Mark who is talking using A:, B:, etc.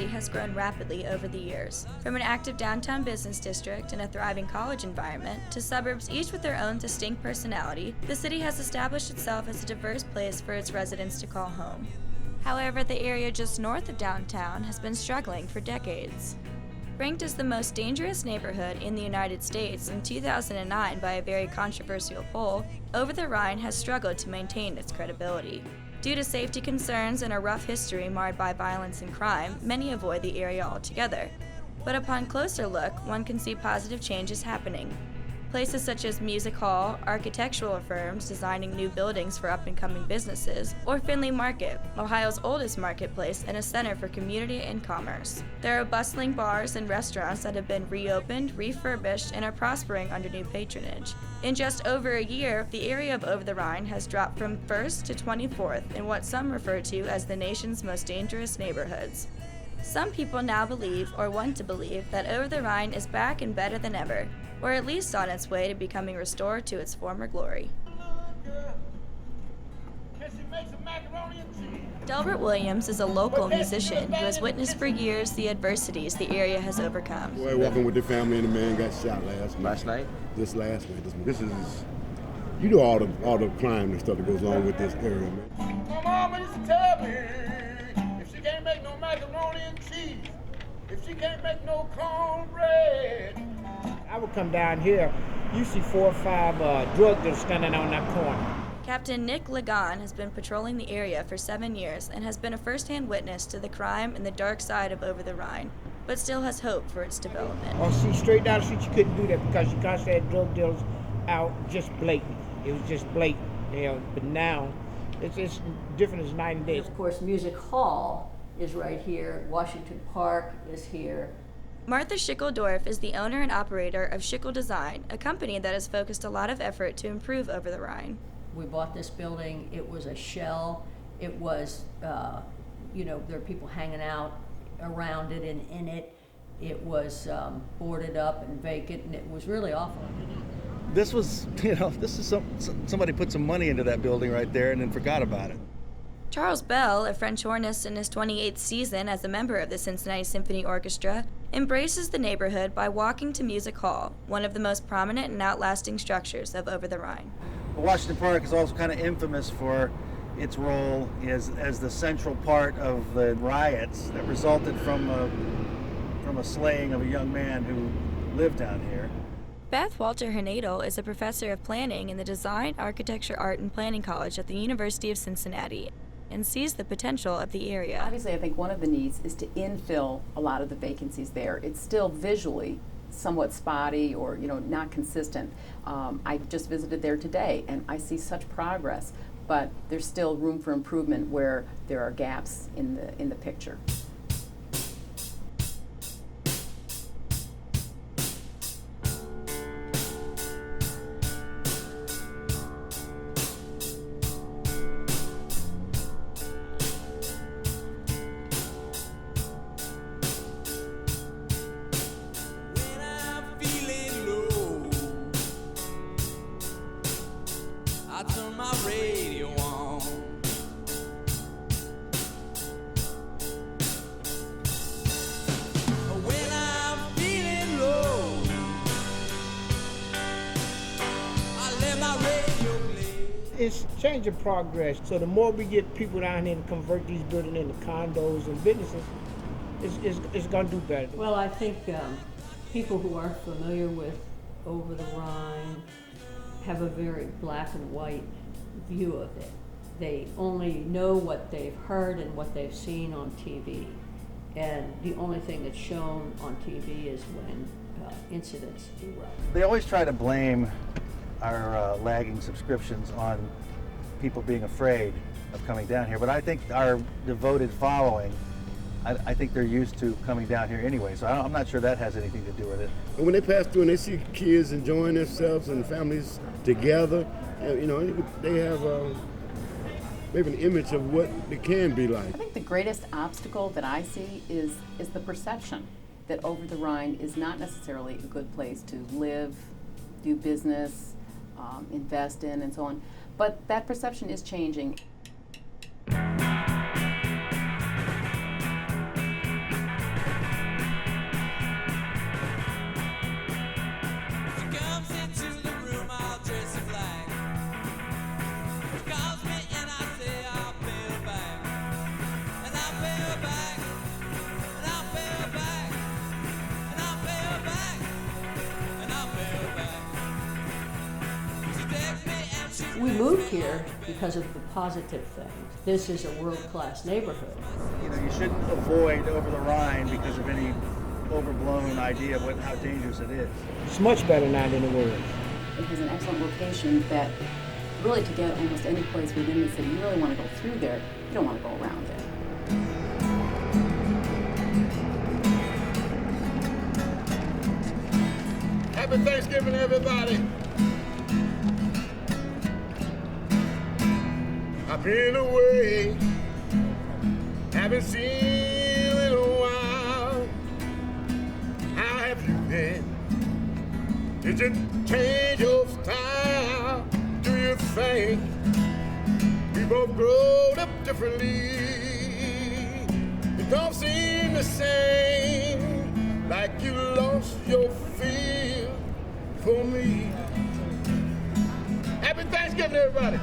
A: Cincinnati has grown rapidly over the years. From an active downtown business district and a thriving college environment to suburbs each with their own distinct personality, the city has established itself as a diverse place for its residents to call home. However, the area just north of downtown has been struggling for decades. Ranked as the most dangerous neighborhood in the United States in 2009 by a very controversial poll, Over the Rhine has struggled to maintain its credibility. Due to safety concerns and a rough history marred by violence and crime, many avoid the area altogether. But upon closer look, one can see positive changes happening. Places such as Music Hall, architectural firms designing new buildings for up-and-coming businesses, or Findlay Market, Ohio's oldest marketplace and a center for community and commerce. There are bustling bars and restaurants that have been reopened, refurbished, and are prospering under new patronage. In just over a year, the area of Over the Rhine has dropped from 1st to 24th in what some refer to as the nation's most dangerous neighborhoods. Some people now believe, or want to believe, that Over the Rhine is back and better than ever, or at least on its way to becoming restored to its former glory. Delbert Williams is a local musician who has witnessed for years the adversities the area has overcome.
B: Boy, walking with the family and the man got shot
C: last night.
B: This is, you know, all the crime and stuff that goes on with this area, man.
D: My mama used to tell me, if she can't make no macaroni and cheese, if she can't make no cornbread.
E: I would come down here, you see 4 or 5 drug dealers standing on that corner.
A: Captain Nick Lagan has been patrolling the area for 7 years and has been a first-hand witness to the crime and the dark side of Over the Rhine, but still has hope for its development.
E: Oh, see, straight down the street, you couldn't do that because you constantly had drug dealers out just blatant. It was just blatant, you know, but now it's different as night and day.
F: Of course, Music Hall is right here, Washington Park is here.
A: Martha Schickeldorf is the owner and operator of Schickel Design, a company that has focused a lot of effort to improve Over the Rhine.
F: We bought this building, it was a shell, it was, there were people hanging out around it and in it. It was boarded up and vacant, and it was really awful.
C: This was, somebody put some money into that building right there and then forgot about it.
A: Charles Bell, a French hornist in his 28th season as a member of the Cincinnati Symphony Orchestra, embraces the neighborhood by walking to Music Hall, one of the most prominent and outlasting structures of Over the Rhine.
C: Washington Park is also kind of infamous for its role as the central part of the riots that resulted from a slaying of a young man who lived down here.
A: Beth Walter Hernadel is a professor of planning in the Design, Architecture, Art, and Planning College at the University of Cincinnati and sees the potential of the area.
G: Obviously, I think one of the needs is to infill a lot of the vacancies there. It's still visually somewhat spotty or not consistent. I just visited there today and I see such progress, but there's still room for improvement where there are gaps in the picture.
E: It's changing progress. So the more we get people down here to convert these buildings into condos and businesses, it's going to do better.
F: Well, I think people who aren't familiar with Over the Rhine have a very black and white view of it. They only know what they've heard and what they've seen on TV. And the only thing that's shown on TV is when incidents erupt.
C: They always try to blame our lagging subscriptions on people being afraid of coming down here, but I think our devoted following, I think they're used to coming down here anyway, so I'm not sure that has anything to do with it.
B: And when they pass through and they see kids enjoying themselves and families together, they have maybe an image of what it can be like.
G: I think the greatest obstacle that I see is the perception that Over the Rhine is not necessarily a good place to live, do business, invest in, and so on. But that perception is changing.
F: We moved here because of the positive things. This is a world-class neighborhood.
C: You know, you shouldn't avoid Over the Rhine because of any overblown idea of how dangerous it is.
E: It's much better now than it was.
G: It has an excellent location that really to get almost any place within the city, you really want to go through there. You don't want to go around it.
D: Happy Thanksgiving, everybody. I've been away, haven't seen you in a while. How have you been? Did you change your style? Do you think we both grown up differently? It don't seem the same, like you lost your feel for me. Happy Thanksgiving, everybody.